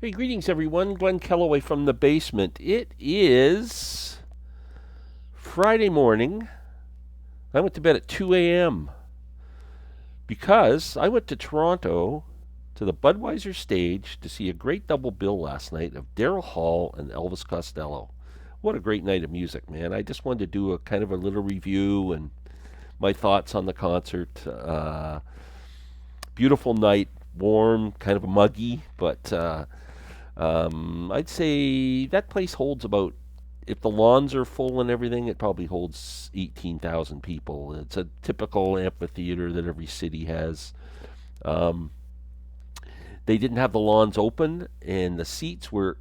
Hey, greetings everyone. Glenn Kellaway from the basement. It is Friday morning. I went to bed at 2 a.m. because I went to Toronto to the Budweiser Stage to see a great double bill last night of Daryl Hall and Elvis Costello. What a great night of music, man. I just wanted to do a kind of a little review and my thoughts on the concert. Beautiful night, warm, kind of muggy, but I'd say that place holds about, if the lawns are full and everything, it probably holds 18,000 people. It's a typical amphitheater that every city has. Um, they didn't have the lawns open, and the seats were,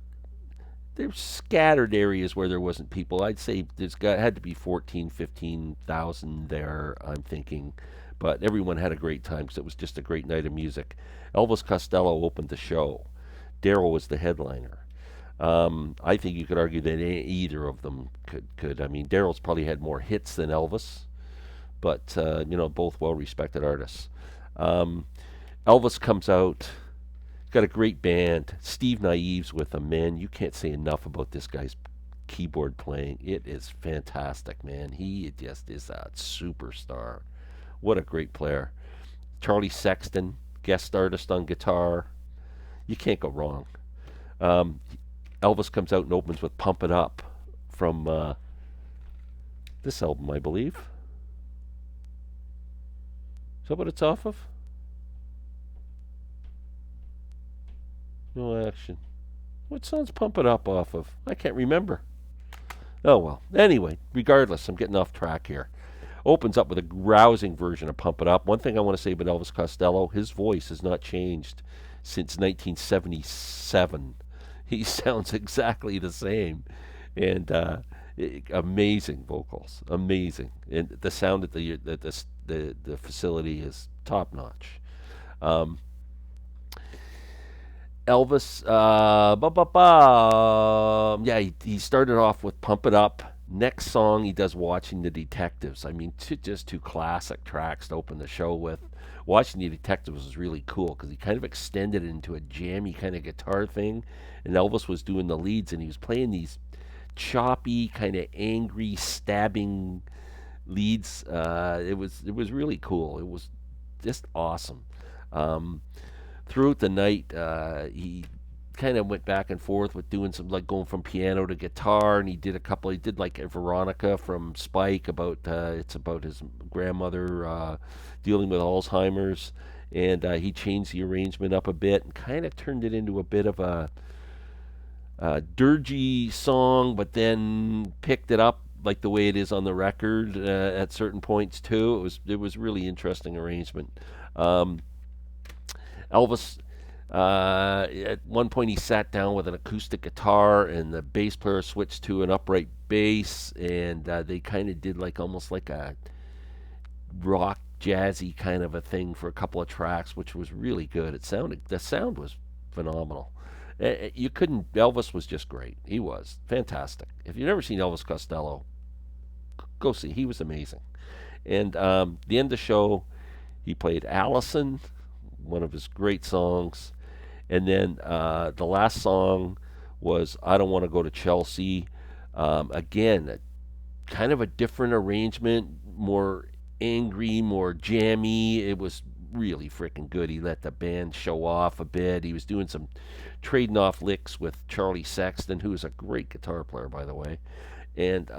there's scattered areas where there wasn't people. I'd say had to be 14, 15,000 there, I'm thinking. But everyone had a great time because it was just a great night of music. Elvis Costello opened the show. Daryl was the headliner. I think you could argue that either of them could. I mean, Daryl's probably had more hits than Elvis, but both well-respected artists. Um, Elvis comes out, got a great band. Steve Naive's with him, man. You can't say enough about this guy's keyboard playing. It is fantastic, man. He just is a superstar. What a great player. Charlie Sexton, guest artist on guitar. You can't go wrong. Um, Elvis comes out and opens with "Pump It Up" from this album, I believe. Is that what it's off of? No action. What song's "Pump It Up" off of? I can't remember. Oh well. Anyway, regardless, I'm getting off track here. Opens up with a rousing version of "Pump It Up." One thing I want to say about Elvis Costello, his voice has not changed since 1977. He sounds exactly the same, and amazing vocals, amazing, and the sound at the facility is top notch. Um, Elvis, yeah, he started off with "Pump It Up." Next song he does "Watching the Detectives." I mean, just two classic tracks to open the show with. "Watching the Detectives" was really cool because he kind of extended it into a jammy kind of guitar thing, and Elvis was doing the leads, and he was playing these choppy, kind of angry, stabbing leads. It was really cool. It was just awesome. Um, Throughout the night, he kind of went back and forth with doing some, like, going from piano to guitar, and he did a couple. He did like Veronica from Spike, about it's about his grandmother dealing with Alzheimer's, and he changed the arrangement up a bit and kind of turned it into a bit of a dirgy song, but then picked it up like the way it is on the record at certain points too. It was really interesting arrangement. Um, Elvis, at one point, he sat down with an acoustic guitar, and the bass player switched to an upright bass, and they kind of did like almost like a rock jazzy kind of a thing for a couple of tracks, which was really good. The sound was phenomenal. You couldn't. Elvis was just great. He was fantastic. If you've never seen Elvis Costello, go see. He was amazing. And the end of the show, he played Allison, one of his great songs. And then the last song was "I Don't Want to Go to Chelsea." Again, kind of a different arrangement, more angry, more jammy. It was really freaking good. He let the band show off a bit. He was doing some trading off licks with Charlie Sexton, who is a great guitar player, by the way. And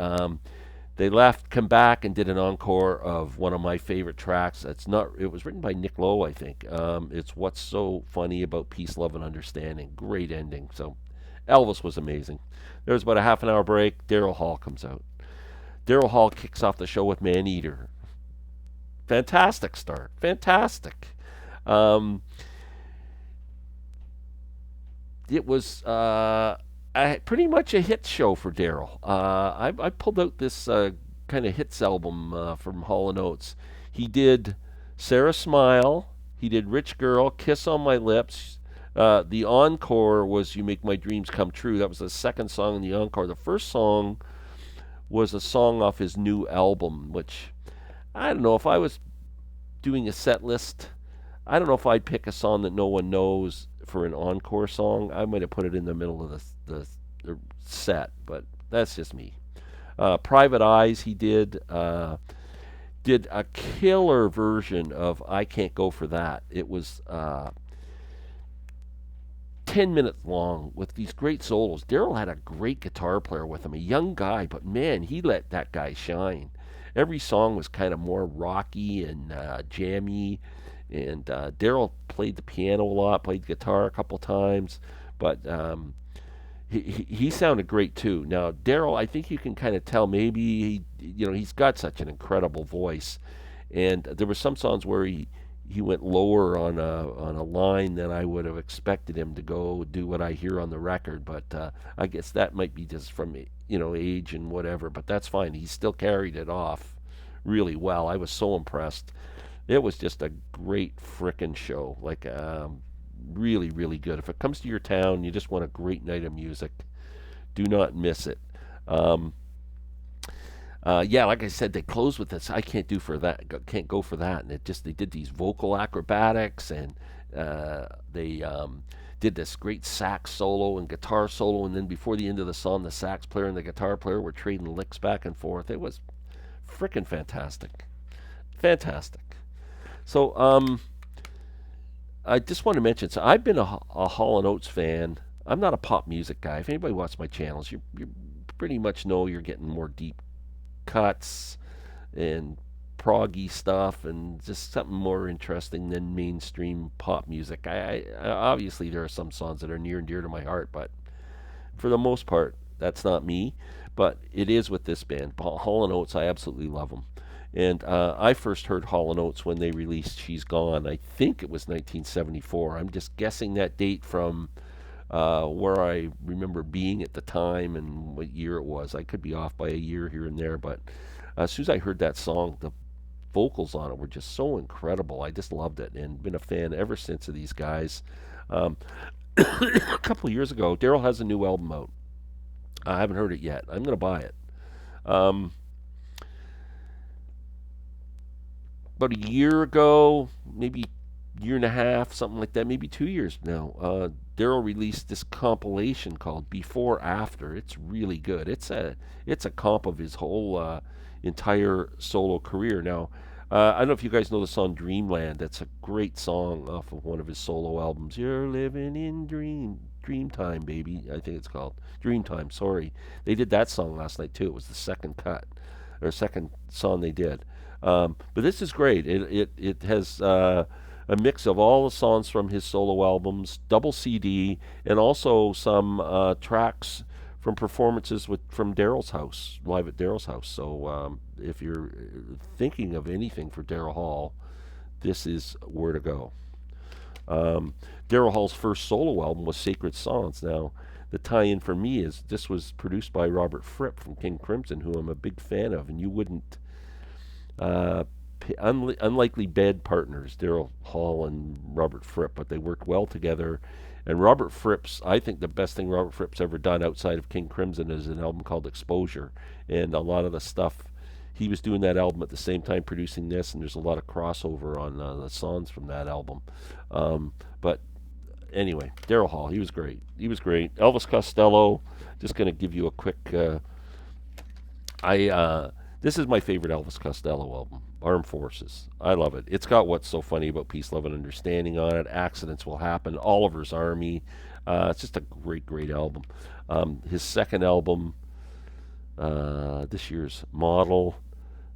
they left, come back, and did an encore of one of my favorite tracks. It's not. It was written by Nick Lowe, I think. It's "What's So Funny About Peace, Love, and Understanding." Great ending. So Elvis was amazing. There was about a half an hour break. Daryl Hall comes out. Daryl Hall kicks off the show with "Man Eater." Fantastic start. Fantastic. Um, it was pretty much a hit show for Daryl. I pulled out this kind of hits album from Hall and Oates. He did "Sarah Smile." He did "Rich Girl," "Kiss on My Lips." The encore was "You Make My Dreams Come True." That was the second song in the encore. The first song was a song off his new album, which I don't know if I was doing a set list. I don't know if I'd pick a song that no one knows for an encore song, I might have put it in the middle of the set, but that's just me. Private Eyes, he did a killer version of I Can't Go For That. It was 10 minutes long with these great solos. Daryl had a great guitar player with him, a young guy, but man, he let that guy shine. Every song was kind of more rocky and jammy, and Daryl played the piano a lot, played guitar a couple times, but he sounded great too. Now, Daryl, I think you can kind of tell maybe he's got such an incredible voice, and there were some songs where he went lower on a line than I would have expected him to go do what I hear on the record. But I guess that might be just from age and whatever. But that's fine. He still carried it off really well. I was so impressed. It was just a great frickin' show. Like really, really good. If it comes to your town, you just want a great night of music. Do not miss it. Um, yeah, like I said, they closed with this. I can't do for that. Can't go for that. And they did these vocal acrobatics, and they did this great sax solo and guitar solo. And then before the end of the song, the sax player and the guitar player were trading licks back and forth. It was freaking fantastic, fantastic. So I just want to mention. So I've been a Hall and Oates fan. I'm not a pop music guy. If anybody watches my channels, you pretty much know you're getting more deep cuts and proggy stuff and just something more interesting than mainstream pop music. I obviously there are some songs that are near and dear to my heart, but for the most part, that's not me. But it is with this band, Hall and Oates. I absolutely love them. And I first heard Hall and Oates when they released "She's Gone." I think it was 1974. I'm just guessing that date from where I remember being at the time and what year it was. I could be off by a year here and there, but as soon as I heard that song, the vocals on it were just so incredible. I just loved it and been a fan ever since of these guys. Um, a couple of years ago, Daryl has a new album out. I haven't heard it yet. I'm going to buy it. Um, about a year ago, maybe year and a half, something like that, maybe 2 years now. Daryl released this compilation called Before After. It's really good. It's a comp of his whole entire solo career. Now, I don't know if you guys know the song Dreamland. That's a great song off of one of his solo albums. You're living in Dreamtime, baby. I think it's called Dreamtime. Sorry, they did that song last night too. It was the second cut or second song they did. But this is great. It has a mix of all the songs from his solo albums, double CD, and also some tracks from performances from Daryl's house, live at Daryl's house. So if you're thinking of anything for Daryl Hall, this is where to go. Um, Daryl Hall's first solo album was Sacred Songs. Now, the tie-in for me is this was produced by Robert Fripp from King Crimson, who I'm a big fan of, and you wouldn't uh, unlikely bad partners, Daryl Hall and Robert Fripp, but they worked well together. And Robert Fripp's, I think the best thing Robert Fripp's ever done outside of King Crimson is an album called Exposure. And a lot of the stuff, he was doing that album at the same time producing this, and there's a lot of crossover on the songs from that album. But anyway, Daryl Hall, he was great. He was great. Elvis Costello, just going to give you a quick. This is my favorite Elvis Costello album, Armed Forces. I love it. It's got What's So Funny About Peace, Love, and Understanding on it. Accidents Will Happen. Oliver's Army. It's just a great, great album. His second album, this year's Model.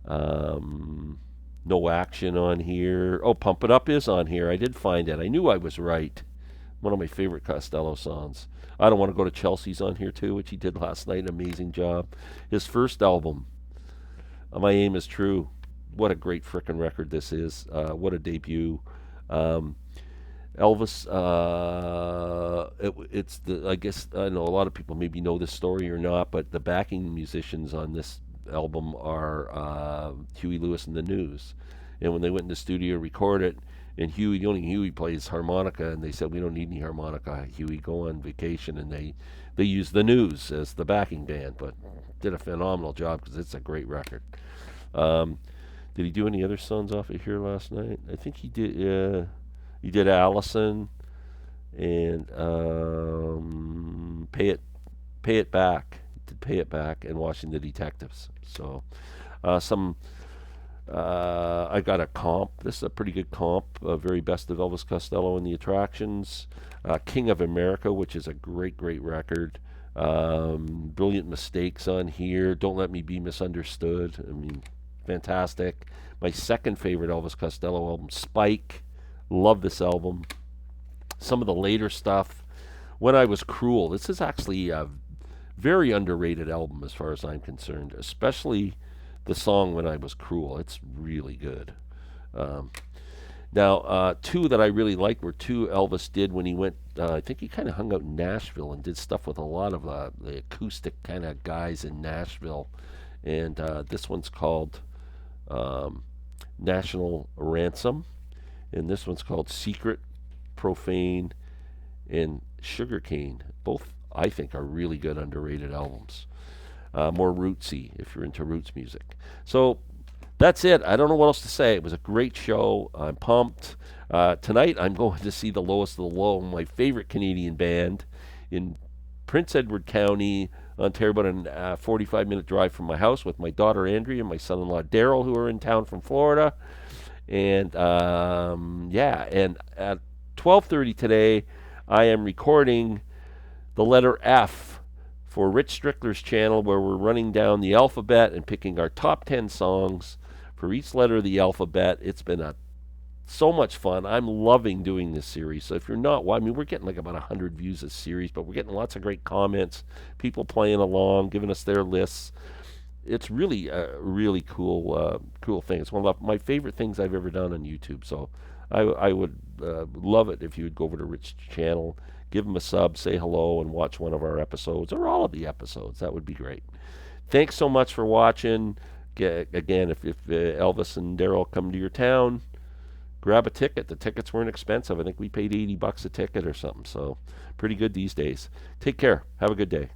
No Action on here. Oh, Pump It Up is on here. I did find it. I knew I was right. One of my favorite Costello songs. I Don't Want to Go to Chelsea's on here too, which he did last night. Amazing job. His first album, My Aim Is True. What a great frickin' record this is. What a debut. Um, Elvis, it's the, I guess, I know a lot of people maybe know this story or not, but the backing musicians on this album are Huey Lewis and the News. And when they went in the studio to record it, and only Huey plays harmonica, and they said, we don't need any harmonica, Huey, go on vacation. And they used the News as the backing band, but did a phenomenal job because it's a great record. Um, did he do any other songs off of here last night? I think he did. He did Allison, and pay it back, to pay it back, and watching the detectives. So some I got a comp. This is a pretty good comp. Very best of Elvis Costello and the Attractions. King of America, which is a great record. Brilliant mistakes on here. Don't Let Me Be Misunderstood. I mean, fantastic. My second favorite Elvis Costello album, Spike. Love this album. Some of the later stuff. When I Was Cruel. This is actually a very underrated album as far as I'm concerned, especially the song When I Was Cruel. It's really good. Um, Now, two that I really liked were two Elvis did when he went. I think he kind of hung out in Nashville and did stuff with a lot of the acoustic kind of guys in Nashville. And this one's called um, National Ransom, and this one's called Secret, Profane, and Sugarcane. Both, I think, are really good underrated albums. More rootsy if you're into roots music. So that's it. I don't know what else to say. It was a great show. I'm pumped. Tonight I'm going to see the Lowest of the Low, my favorite Canadian band, in Prince Edward County, Ontario, about a 45-minute drive from my house, with my daughter Andrea and my son-in-law Daryl, who are in town from Florida. And yeah, and at 12:30 today, I am recording the letter F for Rich Strickler's channel, where we're running down the alphabet and picking our top 10 songs for each letter of the alphabet. It's been so much fun. I'm loving doing this series. So if you're not, well, I mean, we're getting like about 100 views a series, but we're getting lots of great comments, people playing along, giving us their lists. It's really a really cool thing. It's one of my favorite things I've ever done on YouTube. So I would love it if you would go over to Rich's channel, give him a sub, say hello, and watch one of our episodes or all of the episodes. That would be great. Thanks so much for watching. Again, if Elvis and Daryl come to your town, grab a ticket. The tickets weren't expensive. I think we paid $80 a ticket or something. So pretty good these days. Take care. Have a good day.